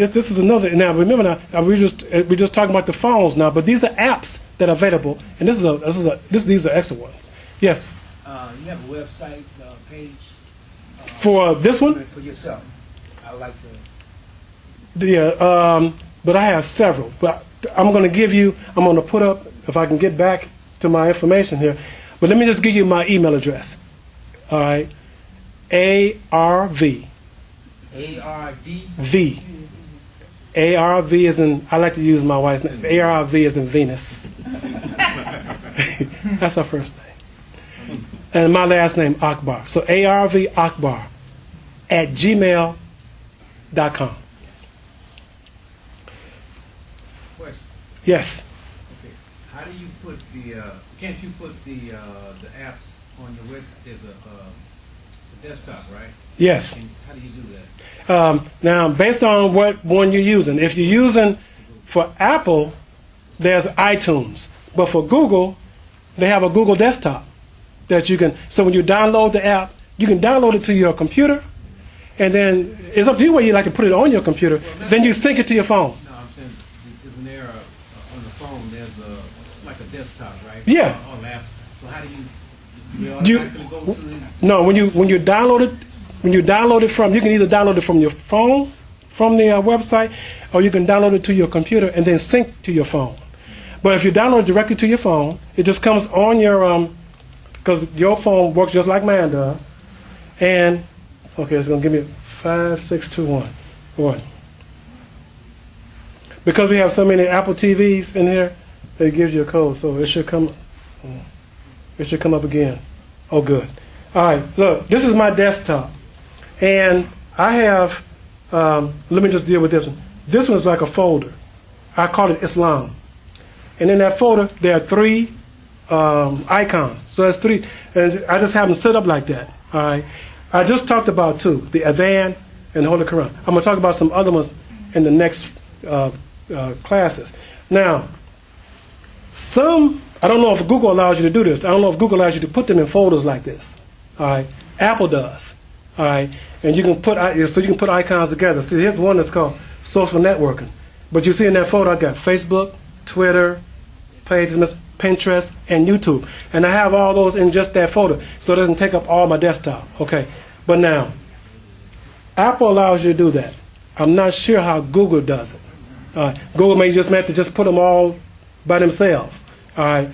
this is another. Now remember, now we just talking about the phones now, but these are apps that are available, and these are excellent ones. Yes. You have a website page for this one. for yourself. I would like to. Yeah, but I have several. But I'm going to put up, if I can get back to my information here. But let me just give you my email address. All right. ARV. V. ARV is in, I like to use my wife's name. ARV is in Venus. That's her first name. And my last name, Akbar. So ARV Akbar at gmail.com. Question. Yes. Okay. How do you put the? Can't you put the apps on your web? There's a desktop, right? Yes. And how do you do that? Now, based on what one you're using, if you're using for Apple, there's iTunes. But for Google, they have a Google desktop that you can. So when you download the app, you can download it to your computer, and then it's up to you whether you like to put it on your computer. Then you sync it to your phone. No, I'm saying, isn't there on the phone? There's like a desktop, right? Yeah. On the app. So how do you automatically go to the? No, when you download it from, you can either download it from your phone, from the website, or you can download it to your computer and then sync to your phone. But if you download it directly to your phone, it just comes on your because your phone works just like mine does. And okay, it's gonna give me 5, 6, 2, 1. 1. Because we have so many Apple TVs in here, it gives you a code, so it should come. It should come up again. Oh, good. All right, look, this is my desktop. And I have, let me just deal with this one. This one's like a folder. I call it Islam. And in that folder, there are 3 icons. So that's 3. And I just have them set up like that. All right. I just talked about 2, the Adhan and the Holy Quran. I'm going to talk about some other ones in the next classes. Now, I don't know if Google allows you to do this. I don't know if Google allows you to put them in folders like this. All right. Apple does. All right. And you can put icons together. See, here's one that's called social networking. But you see in that folder, I got Facebook, Twitter, pages, Pinterest, and YouTube. And I have all those in just that folder, so it doesn't take up all my desktop. Okay. But now, Apple allows you to do that. I'm not sure how Google does it. Google may just have to just put them all by themselves. All right.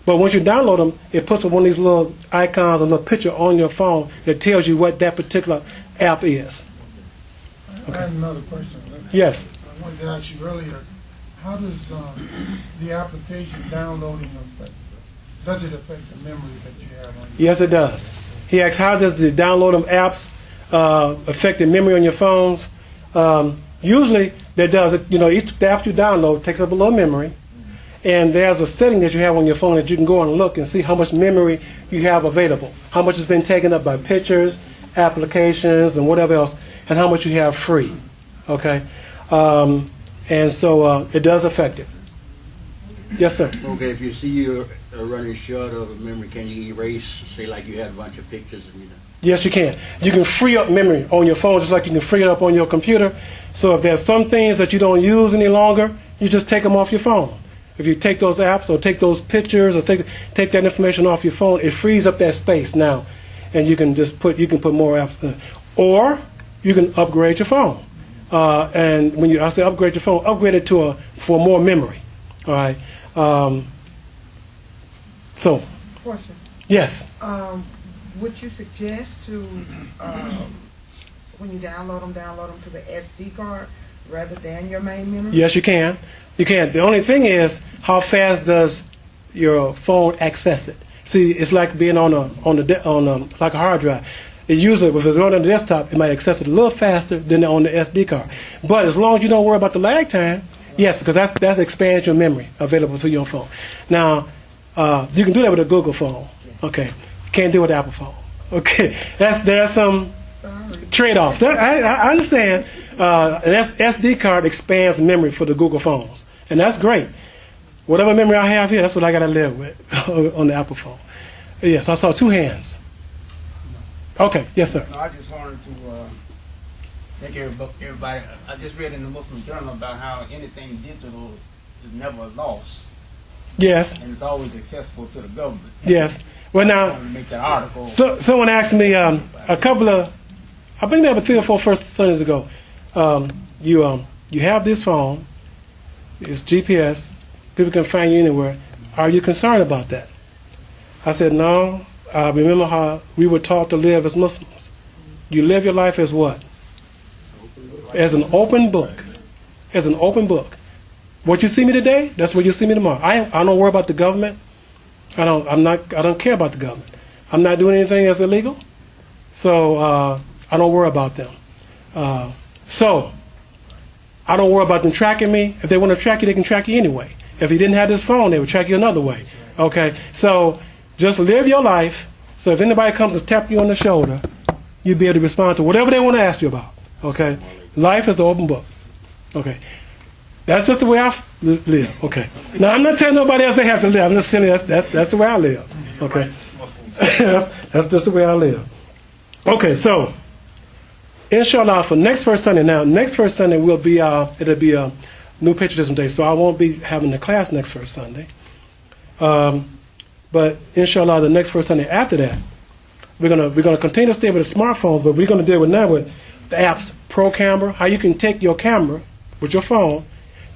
But once you download them, it puts one of these little icons, a little picture on your phone that tells you what that particular app is. Okay. I have another question. Yes. I wanted to ask you earlier, how does the application downloading affect? Does it affect the memory that you have on your Yes, it does. He asked, how does the download of apps affect the memory on your phones? Usually, that does it. You know, the app you download takes up a little memory. And there's a setting that you have on your phone that you can go and look and see how much memory you have available, how much has been taken up by pictures, applications, and whatever else, and how much you have free. Okay? And so it does affect it. Yes, sir. Okay, if you see you're running short of memory, can you erase, say like you had a bunch of pictures and Yes, you can. You can free up memory on your phone just like you can free it up on your computer. So if there's some things that you don't use any longer, you just take them off your phone. If you take those apps or take those pictures or take that information off your phone, it frees up that space now, and you can put more apps in. Or you can upgrade your phone. And when I say upgrade your phone, upgrade it for more memory. All right. So. Question. Yes. Would you suggest to when you download them to the SD card rather than your main memory? Yes, you can. You can. The only thing is, how fast does your phone access it? See, it's like being on like a hard drive. It usually, if it's on the desktop, it might access it a little faster than on the SD card. But as long as you don't worry about the lag time, yes, because that expands your memory available to your phone. Now, you can do that with a Google phone. Okay, can't do it with an Apple phone. Okay, there's some trade-offs. I understand. An SD card expands memory for the Google phones, and that's great. Whatever memory I have here, that's what I got to live with on the Apple phone. Yes, I saw 2 hands. Okay, yes, sir. I just wanted to Thank you, everybody. I just read in the Muslim Journal about how anything digital is never lost, Yes, and it's always accessible to the government. yes. Well, I now, wanted to make that article. someone asked me a couple of, I think maybe 3 or 4 first Sundays ago. You have this phone. It's GPS. People can find you anywhere. Are you concerned about that? I said no. I remember how we were taught to live as Muslims. You live your life as what? As an open book. As an open book. What you see me today, that's what you see me tomorrow. I don't worry about the government. I don't care about the government. I'm not doing anything that's illegal, so I don't worry about them. So I don't worry about them tracking me. If they want to track you, they can track you anyway. If you didn't have this phone, they would track you another way. Okay, so just live your life. So if anybody comes and tap you on the shoulder, you'll be able to respond to whatever they want to ask you about. Okay, life is an open book. Okay. That's just the way I live. Okay. Now I'm not telling nobody else they have to live. I'm just saying that's the way I live. Okay. that's just the way I live. Okay. So, inshallah, for next first Sunday. Now, next first Sunday will be it'll be a New Patriotism Day. So I won't be having the class next first Sunday. But inshallah, the next first Sunday after that, we're gonna continue to stay with the smartphones, but we're gonna deal with now with the apps Pro Camera. How you can take your camera with your phone.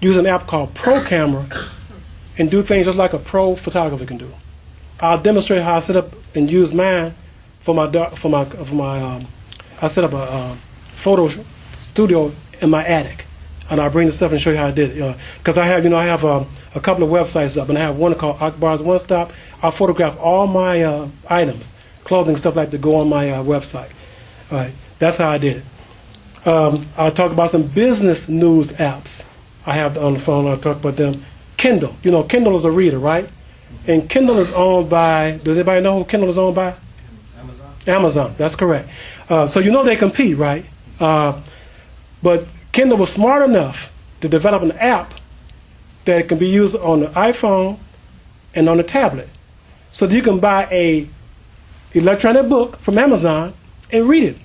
Use an app called Pro Camera and do things just like a pro photographer can do. I'll demonstrate how I set up and use mine I set up a photo studio in my attic, and I'll bring the stuff and show you how I did it. Because I have a couple of websites up, and I have one called Akbar's One Stop. I photograph all my items, clothing, stuff like that, to go on my website. All right, that's how I did it. I'll talk about some business news apps I have on the phone. I'll talk about them. Kindle. Kindle is a reader, right? And Kindle is owned by, does anybody know who Kindle is owned by? Amazon, that's correct. So they compete, right? But Kindle was smart enough to develop an app that can be used on the iPhone and on the tablet. So that you can buy a electronic book from Amazon and read it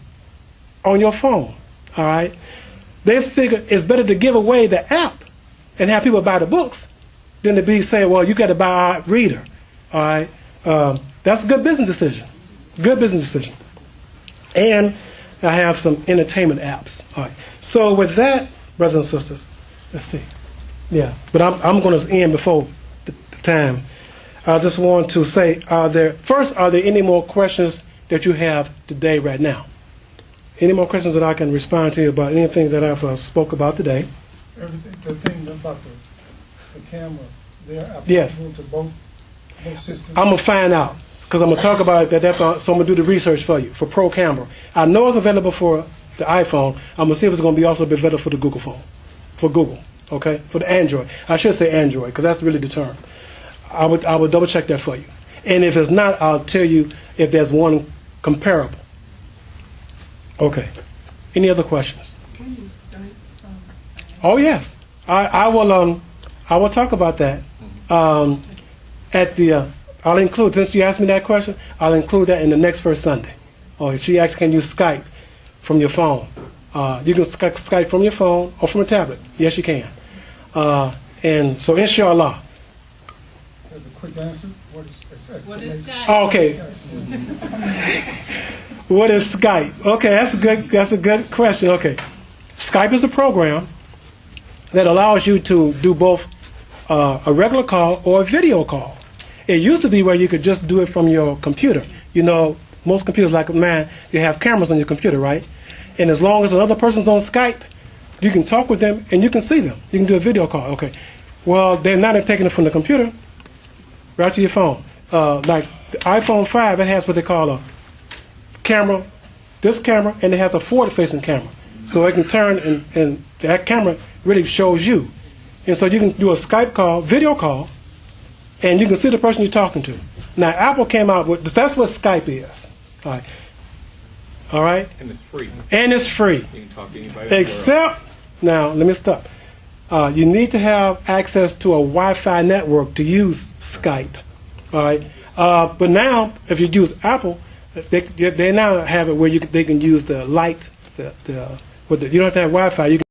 on your phone, all right? They figure it's better to give away the app and have people buy the books than to be saying, well, you got to buy our reader. All right, that's a good business decision. Good business decision. And I have some entertainment apps. All right. So with that, brothers and sisters, let's see. Yeah, but I'm going to end before the time. I just want to say, are there any more questions that you have today, right now? Any more questions that I can respond to you about anything that I've spoke about today? Everything, the thing about the camera, they're applicable Yes. to both systems. I'm going to find out, because I'm going to talk about it. So I'm going to do the research for you, for Pro Camera. I know it's available for the iPhone. I'm going to see if it's going to be also available for the Google phone, for Google, okay? For the Android. I should say Android, because that's really the term. I would double check that for you. And if it's not, I'll tell you if there's one comparable. Okay. Any other questions? Can you Skype from? Oh yes, I will talk about that. I'll include, since you asked me that question, I'll include that in the next first Sunday. Oh, she asked, can you Skype from your phone? You can Skype from your phone or from a tablet. Yes, you can. And so, inshallah. As a quick answer, What is Skype? Oh, okay. What is Skype? Okay, that's a good question. Okay. Skype is a program that allows you to do both a regular call or a video call. It used to be where you could just do it from your computer. Most computers like mine, you have cameras on your computer, right? And as long as another person's on Skype, you can talk with them and you can see them. You can do a video call. Okay. Well, they're not taking it from the computer right to your phone. Like the iPhone 5, it has what they call a camera, this camera, and it has a forward-facing camera. So it can turn, and that camera really shows you. And so you can do a Skype call, video call, and you can see the person you're talking to. Now, Apple came out with, that's what Skype is. All right? And it's free. And it's free. You can talk to anybody. Except, now, let me stop. You need to have access to a Wi-Fi network to use Skype. All right? But now, if you use Apple, they now have it where they can use the light, the you don't have to have Wi-Fi. You can